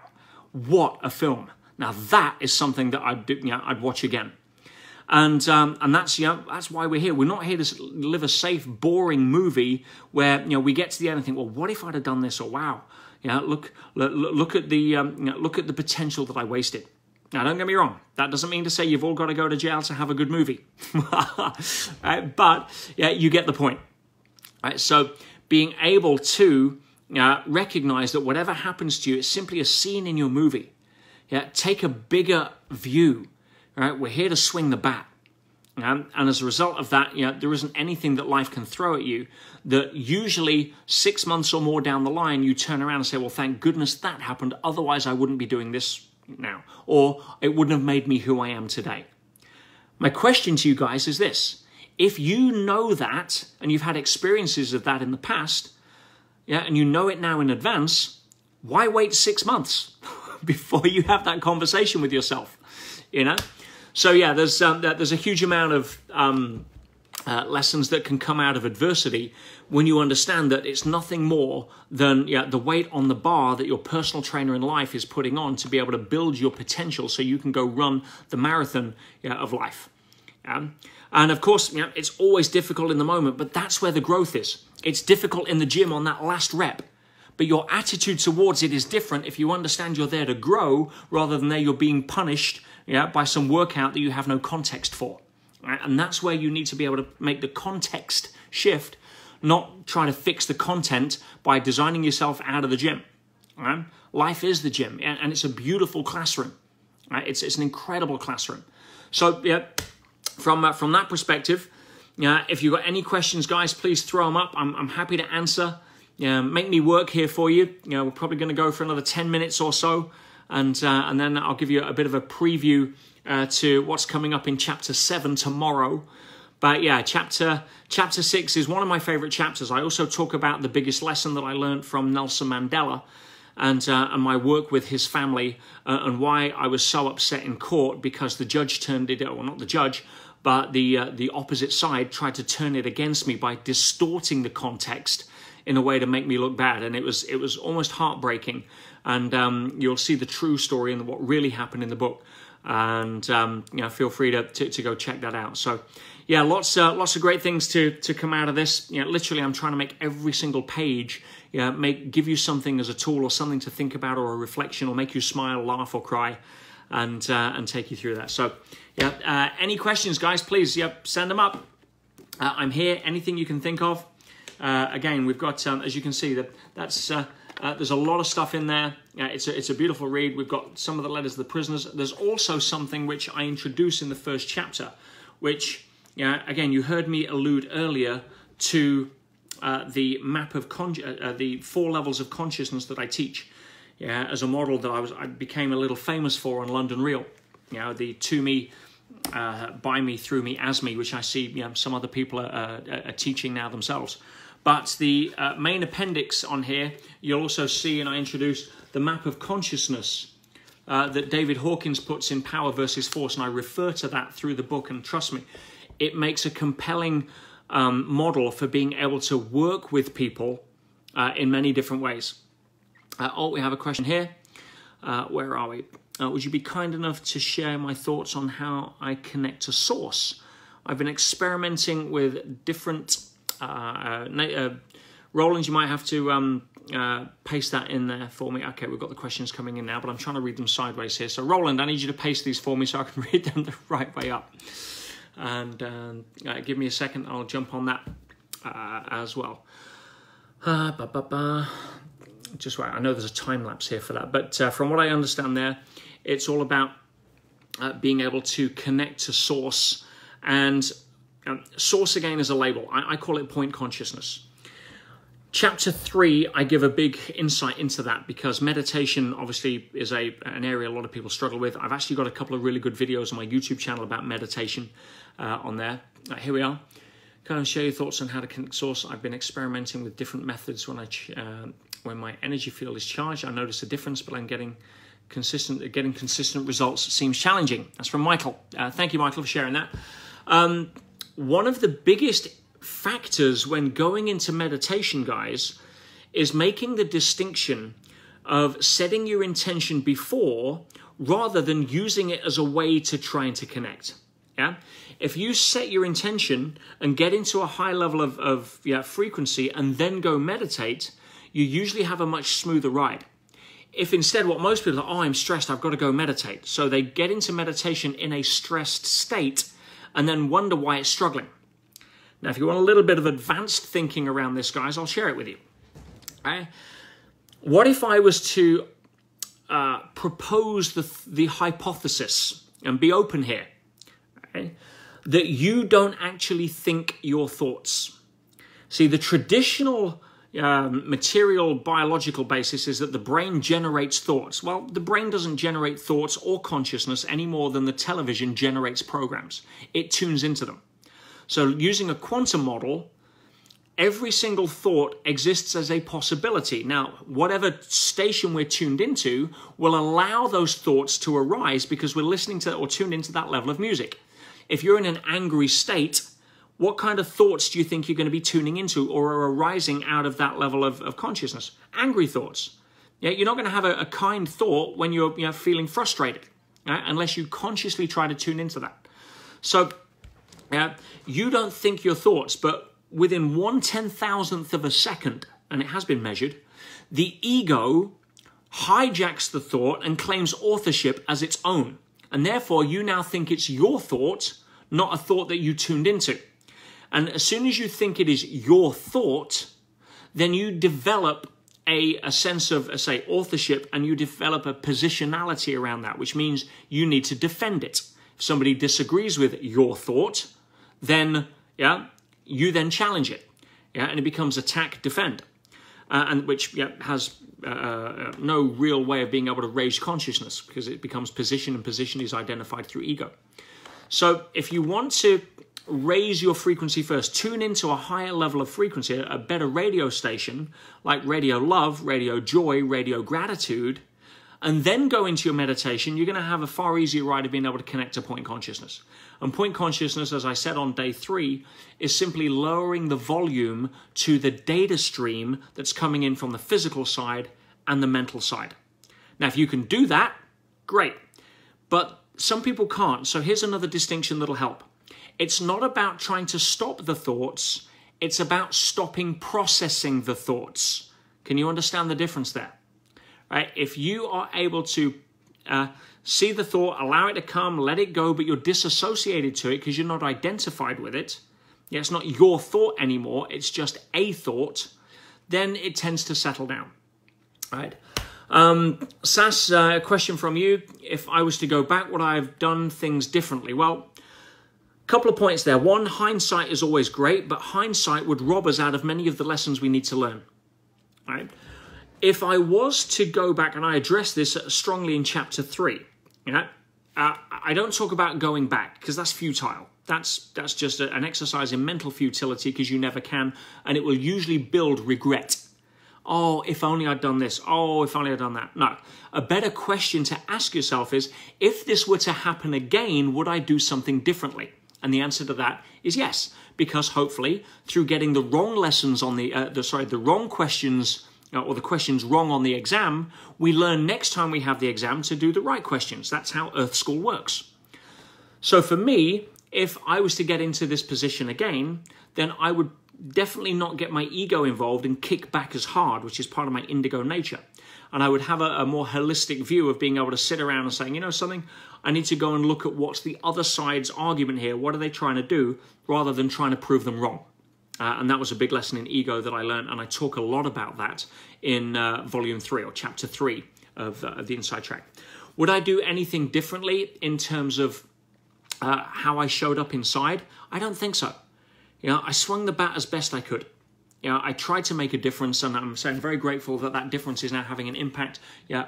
what a film. Now that is something that I'd watch again. And that's, you know, that's why we're here. We're not here to live a safe, boring movie where, you know, we get to the end and think, well, what if I'd have done this? Or wow, you know, look at the you know, look at the potential that I wasted. Now, don't get me wrong. That doesn't mean to say you've all got to go to jail to have a good movie. Right? But yeah, you get the point. Right? So being able to recognize that whatever happens to you, it's simply a scene in your movie. Yeah, take a bigger view. Right? We're here to swing the bat. And as a result of that, you know, there isn't anything that life can throw at you that usually 6 months or more down the line, you turn around and say, well, thank goodness that happened. Otherwise, I wouldn't be doing this now, or it wouldn't have made me who I am today. My question to you guys is this: if you know that and you've had experiences of that in the past, yeah, and you know it now in advance, why wait 6 months before you have that conversation with yourself? You know, so yeah, there's a huge amount of lessons that can come out of adversity when you understand that it's nothing more than the weight on the bar that your personal trainer in life is putting on to be able to build your potential so you can go run the marathon of life. And of course, you know, it's always difficult in the moment, but that's where the growth is. It's difficult in the gym on that last rep, but your attitude towards it is different if you understand you're there to grow rather than you're being punished by some workout that you have no context for. Right? And that's where you need to be able to make the context shift, not try to fix the content by designing yourself out of the gym. Right? Life is the gym, and it's a beautiful classroom. Right? It's an incredible classroom. So yeah, from that perspective, if you've got any questions, guys, please throw them up. I'm happy to answer. Make me work here for you. We're probably going to go for another 10 minutes or so, and then I'll give you a bit of a preview to what's coming up in chapter 7 tomorrow. But yeah, chapter 6 is one of my favorite chapters. I also talk about the biggest lesson that I learned from Nelson Mandela and my work with his family and why I was so upset in court because the judge turned it, well, not the judge, but the opposite side tried to turn it against me by distorting the context in a way to make me look bad. And it was almost heartbreaking. And you'll see the true story and what really happened in the book. And feel free to go check that out. So yeah, lots of great things to come out of this. Literally, I'm trying to make every single page give you something as a tool or something to think about or a reflection or make you smile, laugh or cry, and take you through that. So yeah, any questions, guys, please send them up. I'm here. Anything you can think of. Again, we've got as you can see that's there's a lot of stuff in there. It's a beautiful read. We've got some of the letters of the prisoners. There's also something which I introduce in the first chapter, which, again, you heard me allude earlier to the map of the 4 levels of consciousness that I teach, as a model that I became a little famous for on London Real. The to me, by me, through me, as me, which I see some other people are teaching now themselves. But the main appendix on here, you'll also see, and I introduced the map of consciousness that David Hawkins puts in Power versus Force, and I refer to that through the book, and trust me, it makes a compelling model for being able to work with people in many different ways. We have a question here. Where are we? Would you be kind enough to share my thoughts on how I connect to source? I've been experimenting with different... Roland, you might have to paste that in there for me. Okay, we've got the questions coming in now, but I'm trying to read them sideways here. So Roland, I need you to paste these for me so I can read them the right way up. And give me a second, I'll jump on that as well. Just right, I know there's a time lapse here for that, but from what I understand there, it's all about being able to connect to source. And source again is a label. I call it point consciousness. Chapter 3, I give a big insight into that because meditation obviously is an area a lot of people struggle with. I've actually got a couple of really good videos on my YouTube channel about meditation on there. Here we are. Kind of share your thoughts on how to connect source. I've been experimenting with different methods when my energy field is charged. I notice a difference, but I'm getting consistent results seems challenging. That's from Michael. Thank you, Michael, for sharing that. One of the biggest factors when going into meditation, guys, is making the distinction of setting your intention before rather than using it as a way to try to connect. Yeah, if you set your intention and get into a high level of frequency and then go meditate, you usually have a much smoother ride. If instead what most people are, I'm stressed, I've got to go meditate. So they get into meditation in a stressed state and then wonder why it's struggling. Now, if you want a little bit of advanced thinking around this, guys, I'll share it with you. What if I was to propose the hypothesis, and be open here, that you don't actually think your thoughts? See, the traditional material biological basis is that the brain generates thoughts. Well, the brain doesn't generate thoughts or consciousness any more than the television generates programs. It tunes into them. So using a quantum model, every single thought exists as a possibility. Now, whatever station we're tuned into will allow those thoughts to arise because we're listening to or tuned into that level of music. If you're in an angry state, what kind of thoughts do you think you're going to be tuning into or are arising out of that level of consciousness? Angry thoughts. Yeah, you're not going to have a kind thought when you're feeling frustrated, unless you consciously try to tune into that. So you don't think your thoughts, but within 1/10,000th of a second, and it has been measured, the ego hijacks the thought and claims authorship as its own. And therefore, you now think it's your thought, not a thought that you tuned into. And as soon as you think it is your thought, then you develop a sense of, say, authorship, and you develop a positionality around that, which means you need to defend it. If somebody disagrees with your thought, then you then challenge it, and it becomes attack, defend, and which has no real way of being able to raise consciousness because it becomes position, and position is identified through ego. So if you want to raise your frequency first, tune into a higher level of frequency, a better radio station like radio love, radio joy, radio gratitude, and then go into your meditation, you're going to have a far easier ride of being able to connect to point consciousness. And point consciousness, as I said on day 3, is simply lowering the volume to the data stream that's coming in from the physical side and the mental side. Now, if you can do that, great. But some people can't. So here's another distinction that'll help. It's not about trying to stop the thoughts. It's about stopping processing the thoughts. Can you understand the difference there? Right? If you are able to see the thought, allow it to come, let it go, but you're disassociated to it because you're not identified with it, it's not your thought anymore, it's just a thought, then it tends to settle down. Right? Sass, a question from you. If I was to go back, would I have done things differently? Well, a couple of points there. One, hindsight is always great, but hindsight would rob us out of many of the lessons we need to learn. Right? If I was to go back, and I address this strongly in chapter 3, I don't talk about going back because that's futile. That's just an exercise in mental futility because you never can, and it will usually build regret. Oh, if only I'd done this. Oh, if only I'd done that. No, a better question to ask yourself is, if this were to happen again, would I do something differently? And the answer to that is yes, because hopefully through getting the wrong lessons on the wrong questions or the questions wrong on the exam, we learn next time we have the exam to do the right questions. That's how Earth School works. So for me, if I was to get into this position again, then I would definitely not get my ego involved and kick back as hard, which is part of my indigo nature. And I would have a more holistic view of being able to sit around and saying, you know something, I need to go and look at what's the other side's argument here. What are they trying to do, rather than trying to prove them wrong? And that was a big lesson in ego that I learned. And I talk a lot about that in volume 3 or chapter 3 of the Inside Track. Would I do anything differently in terms of how I showed up inside? I don't think so. You know, I swung the bat as best I could. You know, I tried to make a difference, and I'm very grateful that that difference is now having an impact,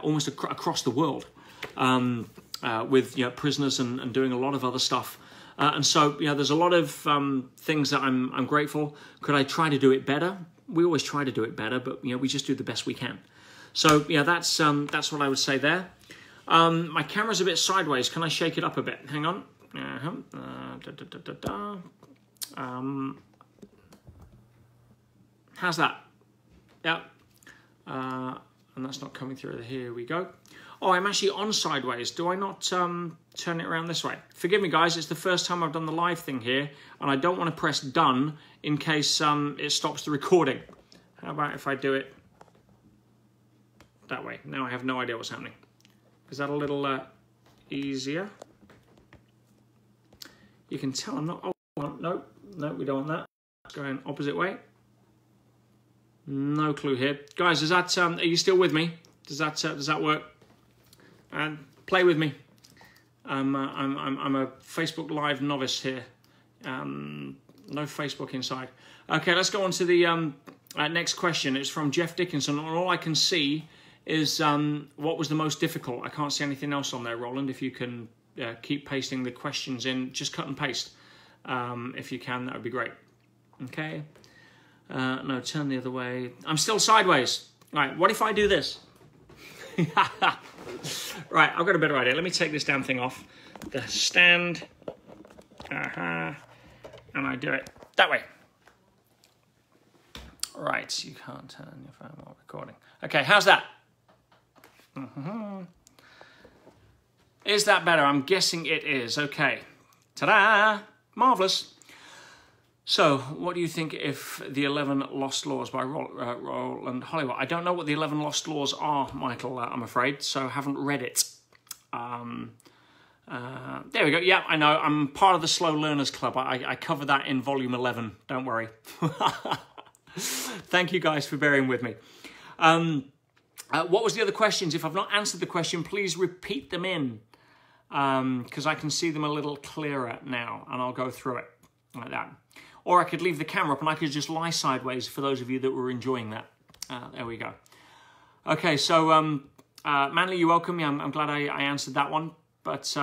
almost across the world, with prisoners and doing a lot of other stuff. And so, there's a lot of things that I'm grateful. Could I try to do it better? We always try to do it better, but we just do the best we can. So that's what I would say there. My camera's a bit sideways. Can I shake it up a bit? Hang on. How's that? Yeah. And that's not coming through. Here we go. Oh, I'm actually on sideways. Do I not turn it around this way? Forgive me, guys. It's the first time I've done the live thing here, and I don't want to press done in case it stops the recording. How about if I do it that way? Now I have no idea what's happening. Is that a little easier? You can tell I'm not... Oh, no, we don't want that. Let's go in opposite way. No clue here. Guys, is that... are you still with me? Does that work? And play with me. I'm a Facebook Live novice here. No Facebook inside. Okay, let's go on to the next question. It's from Jeff Dickinson. And all I can see is what was the most difficult. I can't see anything else on there, Roland. If you can keep pasting the questions in, just cut and paste. If you can, that would be great. Okay. No, turn the other way. I'm still sideways. All right, what if I do this? Right, I've got a better idea. Let me take this damn thing off. The stand. And I do it that way. Right, you can't turn your phone while recording. Okay, how's that? Is that better? I'm guessing it is. Okay. Ta-da! Marvellous. So, what do you think if the 11 Lost Laws by Roland Hollywood? I don't know what the 11 Lost Laws are, Michael, I'm afraid, so I haven't read it. There we go. Yeah, I know. I'm part of the Slow Learners Club. I cover that in volume 11. Don't worry. Thank you guys for bearing with me. What was the other questions? If I've not answered the question, please repeat them in, because I can see them a little clearer now, and I'll go through it like that. Or I could leave the camera up and I could just lie sideways for those of you that were enjoying that. There we go. Okay, so Manly, you're welcome. Yeah, I'm glad I answered that one. But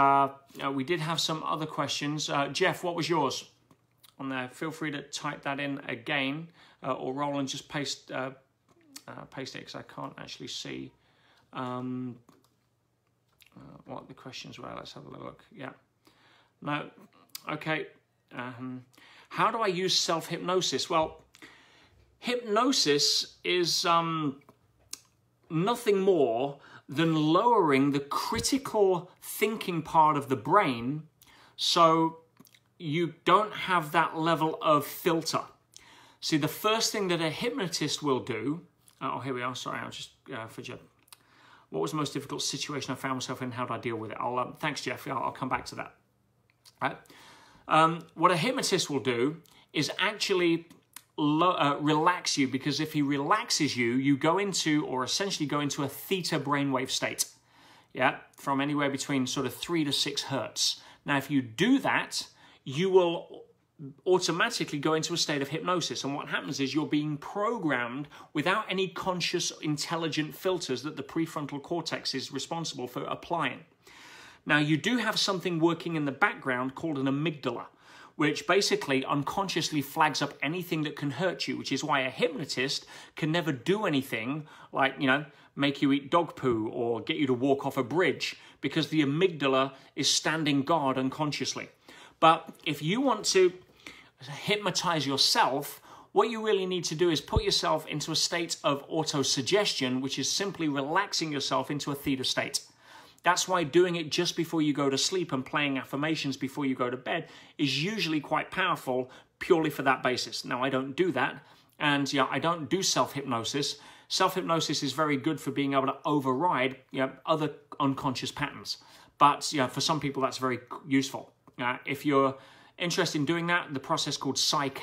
we did have some other questions. Jeff, what was yours on there? Feel free to type that in again, or Roland, just paste it, because I can't actually see what the questions were. Let's have a look. Yeah. No. Okay. How do I use self-hypnosis? Well, hypnosis is nothing more than lowering the critical thinking part of the brain so you don't have that level of filter. See, the first thing that a hypnotist will do... Oh, here we are. Sorry, I'll just forget. What was the most difficult situation I found myself in? How did I deal with it? Thanks, Jeff. I'll come back to that. All right. What a hypnotist will do is actually relax you, because if he relaxes you, you go into, or essentially go into, a theta brainwave state. Yeah, from anywhere between sort of 3 to 6 hertz. Now, if you do that, you will automatically go into a state of hypnosis. And what happens is you're being programmed without any conscious, intelligent filters that the prefrontal cortex is responsible for applying. Now, you do have something working in the background called an amygdala, which basically unconsciously flags up anything that can hurt you, which is why a hypnotist can never do anything like, you know, make you eat dog poo or get you to walk off a bridge, because the amygdala is standing guard unconsciously. But if you want to hypnotize yourself, what you really need to do is put yourself into a state of auto-suggestion, which is simply relaxing yourself into a theta state. That's why doing it just before you go to sleep and playing affirmations before you go to bed is usually quite powerful, purely for that basis. Now, I don't do that, and yeah, I don't do self-hypnosis. Self-hypnosis is very good for being able to override, you know, other unconscious patterns. But yeah, for some people, that's very useful. If you're interested in doing that, the process called Psych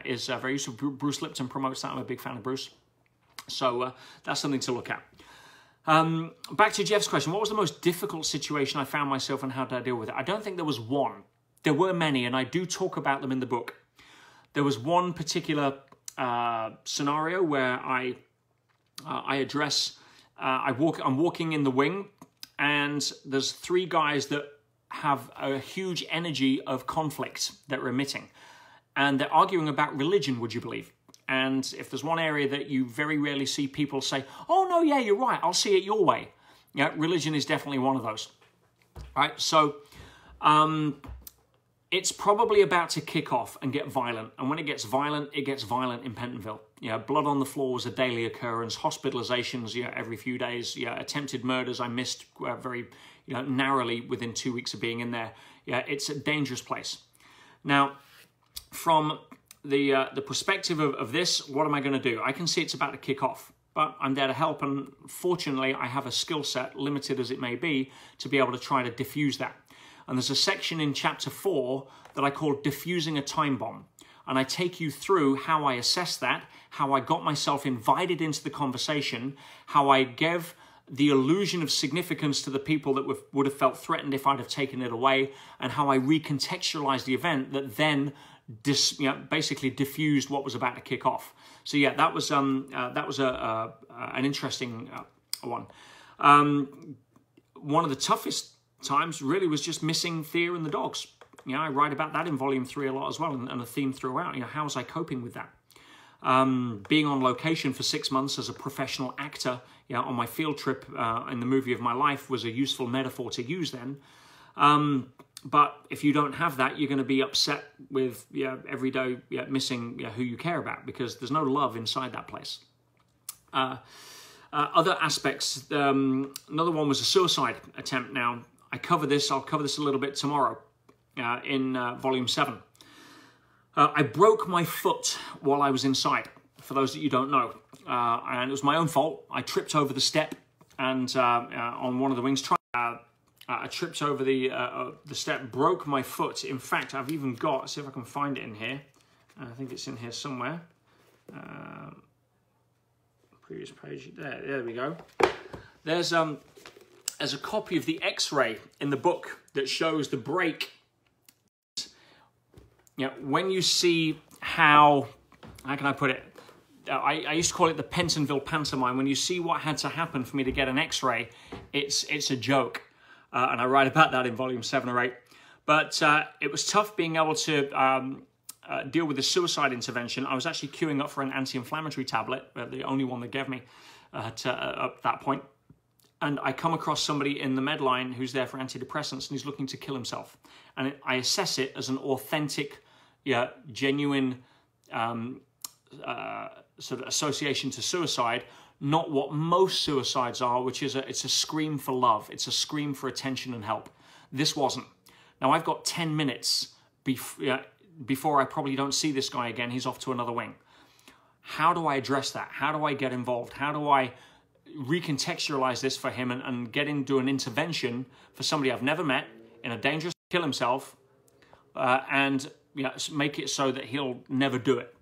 is very useful. Bruce Lipton promotes that. I'm a big fan of Bruce. So that's something to look at. Back to Jeff's question. What was the most difficult situation I found myself and how did I deal with it? I don't think there was one. There were many, and I do talk about them in the book. There was one particular scenario where I address, I'm walking in the wing, and there's 3 guys that have a huge energy of conflict that we're emitting. And they're arguing about religion, would you believe? And if there's one area that you very rarely see people say, oh, no, yeah, you're right, I'll see it your way. Yeah, religion is definitely one of those. All right, so it's probably about to kick off and get violent. And when it gets violent in Pentonville. Yeah, blood on the floor was a daily occurrence, hospitalizations, yeah, every few days, yeah, attempted murders I missed very narrowly within 2 weeks of being in there. Yeah, it's a dangerous place. Now, from the perspective of this, what am I going to do? I can see it's about to kick off, but I'm there to help, and fortunately I have a skill set, limited as it may be, to be able to try to diffuse that. And there's a section in chapter 4 that I call Diffusing a Time Bomb, and I take you through how I assess that, how I got myself invited into the conversation, how I gave the illusion of significance to the people that would have felt threatened if I'd have taken it away, and how I recontextualized the event that then basically diffused what was about to kick off. So yeah, that was an interesting one. One of the toughest times really was just missing Thea and the dogs. You know, I write about that in volume 3 a lot as well, and a theme throughout. You know, how was I coping with that? Being on location for 6 months as a professional actor, you know, on my field trip in the movie of my life was a useful metaphor to use then. But if you don't have that, you're going to be upset with every day missing who you care about, because there's no love inside that place. Other aspects, another one was a suicide attempt. Now, I'll cover this a little bit tomorrow in volume 7. I broke my foot while I was inside, for those that you don't know. And it was my own fault. I tripped over the step and on one of the wings. I tripped over the step, broke my foot. In fact, I've even got, see if I can find it in here. I think it's in here somewhere. Previous page, there we go. There's a copy of the X-ray in the book that shows the break. You know, when you see how can I put it? I used to call it the Pentonville pantomime. When you see what had to happen for me to get an X-ray, it's a joke. And I write about that in volume 7 or 8. But it was tough being able to deal with the suicide intervention. I was actually queuing up for an anti-inflammatory tablet, the only one they gave me at that point. And I come across somebody in the Medline who's there for antidepressants, and he's looking to kill himself. And I assess it as an authentic, genuine sort of association to suicide, not what most suicides are, which is it's a scream for love. It's a scream for attention and help. This wasn't. Now, I've got 10 minutes before I probably don't see this guy again. He's off to another wing. How do I address that? How do I get involved? How do I recontextualize this for him and get into an intervention for somebody I've never met in a dangerous kill himself and make it so that he'll never do it?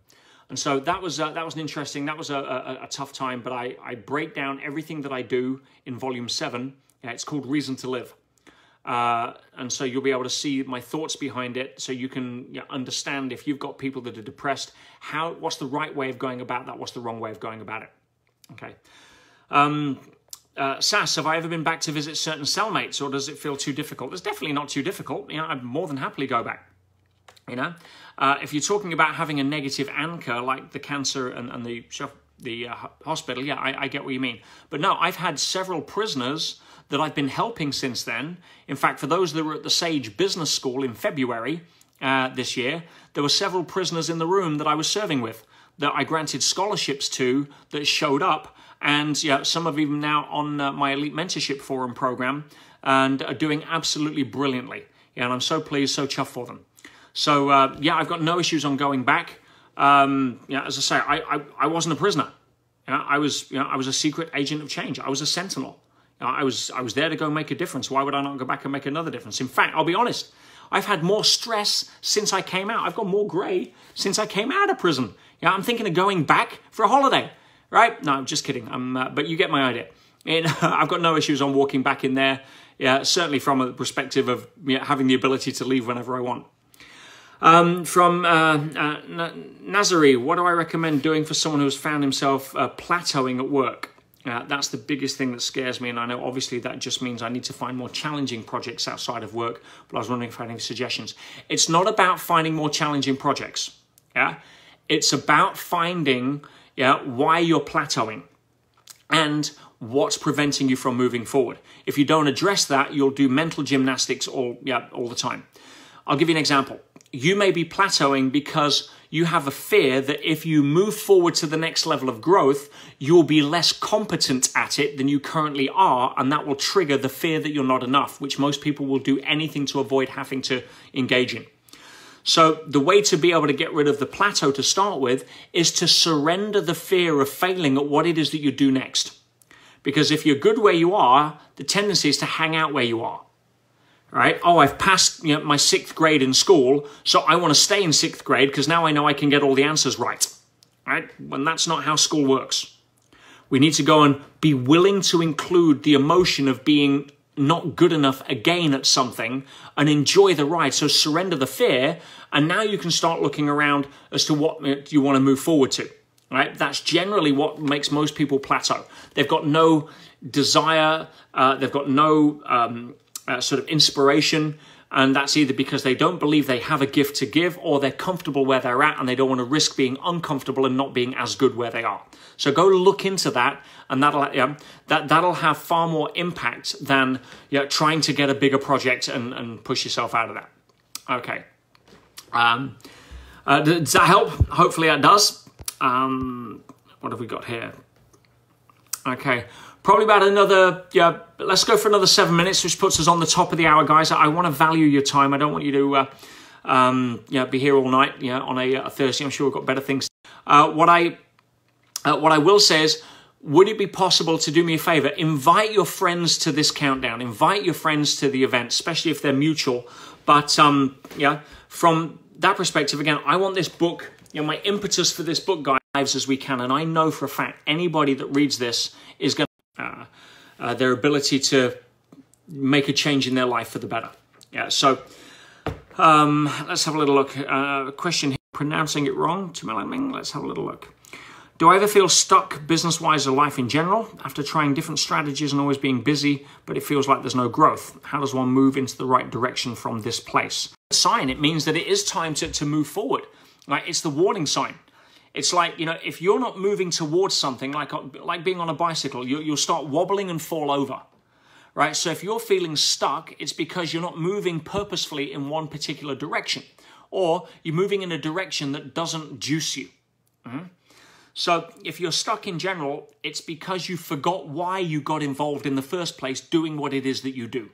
And so that was a tough time, but I break down everything that I do in volume 7. It's called Reason to Live. And so you'll be able to see my thoughts behind it, so you can understand if you've got people that are depressed, what's the right way of going about that, what's the wrong way of going about it. Okay. Sass, have I ever been back to visit certain cellmates, or does it feel too difficult? It's definitely not too difficult. You know, I'd more than happily go back. You know, if you're talking about having a negative anchor like the cancer and the hospital, yeah, I get what you mean. But no, I've had several prisoners that I've been helping since then. In fact, for those that were at the Sage Business School in February this year, there were several prisoners in the room that I was serving with, that I granted scholarships to, that showed up. And yeah, some of them now on my Elite Mentorship Forum program and are doing absolutely brilliantly. Yeah, and I'm so pleased, so chuffed for them. So yeah, I've got no issues on going back. Yeah, as I say, I wasn't a prisoner. I was a secret agent of change. I was a sentinel. I was there to go make a difference. Why would I not go back and make another difference? In fact, I'll be honest, I've had more stress since I came out. I've got more grey since I came out of prison. Yeah, I'm thinking of going back for a holiday. Right? No, I'm just kidding. But you get my idea. I've got no issues on walking back in there. Yeah, certainly from a perspective of having the ability to leave whenever I want. From Nazari, what do I recommend doing for someone who's found himself plateauing at work? That's the biggest thing that scares me, and I know obviously that just means I need to find more challenging projects outside of work, but I was wondering if I had any suggestions. It's not about finding more challenging projects. Yeah, it's about finding why you're plateauing and what's preventing you from moving forward. If you don't address that, you'll do mental gymnastics all the time. I'll give you an example. You may be plateauing because you have a fear that if you move forward to the next level of growth, you'll be less competent at it than you currently are, and that will trigger the fear that you're not enough, which most people will do anything to avoid having to engage in. So the way to be able to get rid of the plateau to start with is to surrender the fear of failing at what it is that you do next. Because if you're good where you are, the tendency is to hang out where you are. Right? Oh, I've passed my 6th grade in school, so I want to stay in 6th grade because now I know I can get all the answers right. Right? When that's not how school works. We need to go and be willing to include the emotion of being not good enough again at something and enjoy the ride. So surrender the fear, and now you can start looking around as to what you want to move forward to. Right? That's generally what makes most people plateau. They've got no desire, they've got no sort of inspiration, and that's either because they don't believe they have a gift to give, or they're comfortable where they're at and they don't want to risk being uncomfortable and not being as good where they are. So go look into that, and that'll have far more impact than trying to get a bigger project and push yourself out of that. Okay. Does that help? Hopefully that does. What have we got here? Okay. Probably about another, let's go for another 7 minutes, which puts us on the top of the hour, guys. I want to value your time. I don't want you to be here all night on a Thursday. I'm sure we've got better things. What I will say is, would it be possible to do me a favor? Invite your friends to this countdown. Invite your friends to the event, especially if they're mutual. But from that perspective, again, I want this book, my impetus for this book, guys, as we can. And I know for a fact, anybody that reads this is going to their ability to make a change in their life for the better. Yeah, so let's have a little look. Question here, pronouncing it wrong. Let's have a little look. Do I ever feel stuck business-wise or life in general after trying different strategies and always being busy, but it feels like there's no growth? How does one move into the right direction from this place? Sign, it means that it is time to move forward. Right? It's the warning sign. It's like, if you're not moving towards something, like being on a bicycle, you'll start wobbling and fall over, right? So if you're feeling stuck, it's because you're not moving purposefully in one particular direction, or you're moving in a direction that doesn't juice you. So if you're stuck in general, it's because you forgot why you got involved in the first place doing what it is that you do.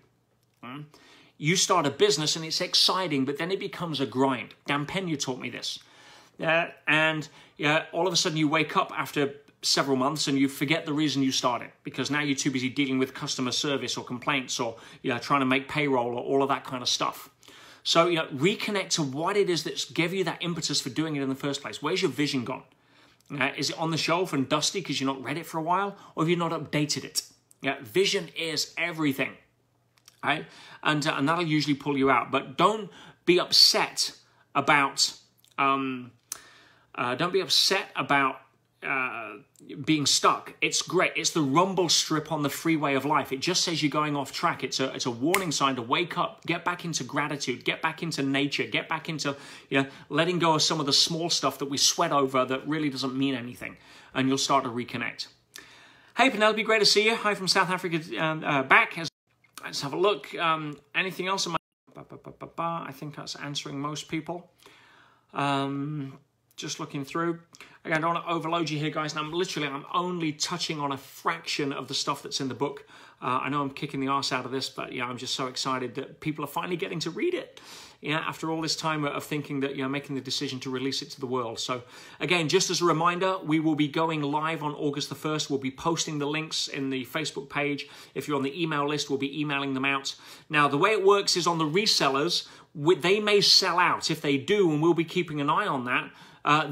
You start a business and it's exciting, but then it becomes a grind. Dan Pena taught me this. And all of a sudden you wake up after several months and you forget the reason you started, because now you're too busy dealing with customer service or complaints or trying to make payroll or all of that kind of stuff. So reconnect to what it is that gave you that impetus for doing it in the first place. Where's your vision gone? Is it on the shelf and dusty because you've not read it for a while, or have you not updated it? Vision is everything, right? And that'll usually pull you out. But don't be upset about being stuck. It's great. It's the rumble strip on the freeway of life. It just says you're going off track. It's a warning sign to wake up, get back into gratitude, get back into nature, get back into letting go of some of the small stuff that we sweat over that really doesn't mean anything, and you'll start to reconnect. Hey, Penelope, great to see you. Hi from South Africa back. Let's have a look. Anything else? I think that's answering most people. Just looking through. Again, I don't want to overload you here, guys. And I'm only touching on a fraction of the stuff that's in the book. I know I'm kicking the arse out of this, but I'm just so excited that people are finally getting to read it. After all this time of thinking that making the decision to release it to the world. So again, just as a reminder, we will be going live on August the 1st. We'll be posting the links in the Facebook page. If you're on the email list, we'll be emailing them out. Now, the way it works is on the resellers, they may sell out. If they do, and we'll be keeping an eye on that,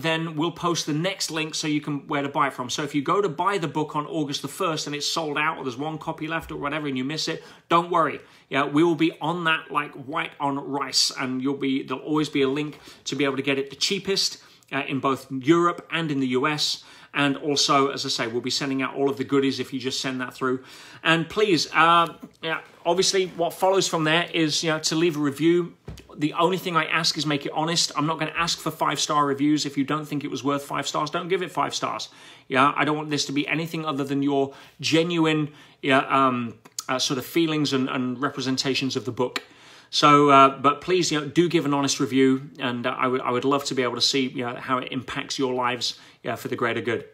then we'll post the next link so you can where to buy it from. So if you go to buy the book on August the 1st and it's sold out, or there's one copy left or whatever, and you miss it, don't worry. We will be on that like white on rice, and there'll always be a link to be able to get it the cheapest in both Europe and in the US. And also, as I say, we'll be sending out all of the goodies if you just send that through. And please, obviously what follows from there is to leave a review. The only thing I ask is make it honest. I'm not going to ask for 5-star reviews. If you don't think it was worth 5 stars, don't give it 5 stars. I don't want this to be anything other than your genuine sort of feelings and representations of the book. So, but please, do give an honest review, and I would love to be able to see how it impacts your lives for the greater good.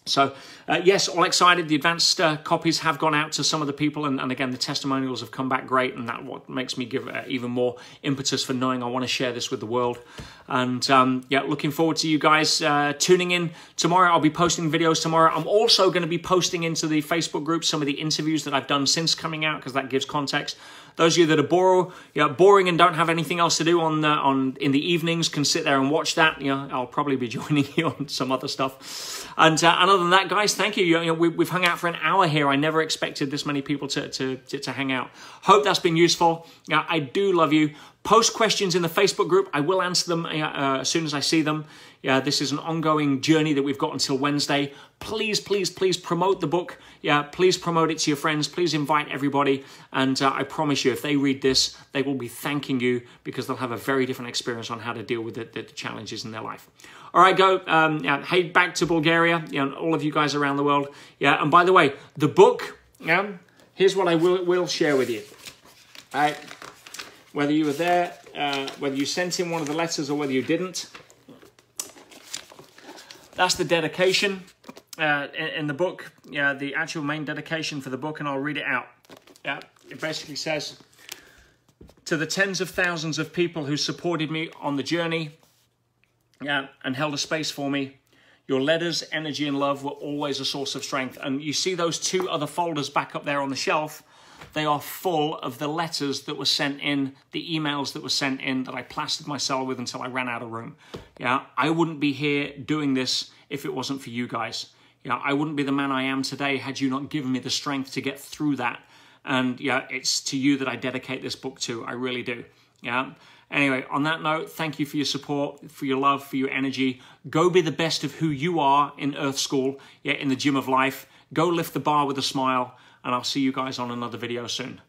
So, yes, all excited. The advanced copies have gone out to some of the people, and again, the testimonials have come back great, and that's what makes me give even more impetus for knowing I want to share this with the world. And looking forward to you guys tuning in tomorrow. I'll be posting videos tomorrow. I'm also going to be posting into the Facebook group some of the interviews that I've done since coming out, because that gives context. Those of you that are boring and don't have anything else to do in the evenings can sit there and watch that. I'll probably be joining you on some other stuff. And other than that, guys, thank you. We've hung out for an hour here. I never expected this many people to hang out. Hope that's been useful. I do love you. Post questions in the Facebook group. I will answer them as soon as I see them. This is an ongoing journey that we've got until Wednesday. Please, please, please promote the book. Please promote it to your friends. Please invite everybody. And I promise you, if they read this, they will be thanking you, because they'll have a very different experience on how to deal with the challenges in their life. All right, go. Hey, back to Bulgaria. All of you guys around the world. And by the way, the book. Here's what I will share with you. All right. Whether you were there, whether you sent in one of the letters or whether you didn't. That's the dedication in the book. The actual main dedication for the book, and I'll read it out. It basically says, to the tens of thousands of people who supported me on the journey and held a space for me, your letters, energy, and love were always a source of strength. And you see those 2 other folders back up there on the shelf. They are full of the letters that were sent in, the emails that were sent in, that I plastered my cell with until I ran out of room. I wouldn't be here doing this if it wasn't for you guys. I wouldn't be the man I am today had you not given me the strength to get through that. And it's to you that I dedicate this book to. I really do. Anyway, on that note, thank you for your support, for your love, for your energy. Go be the best of who you are in Earth School, in the gym of life. Go lift the bar with a smile. And I'll see you guys on another video soon.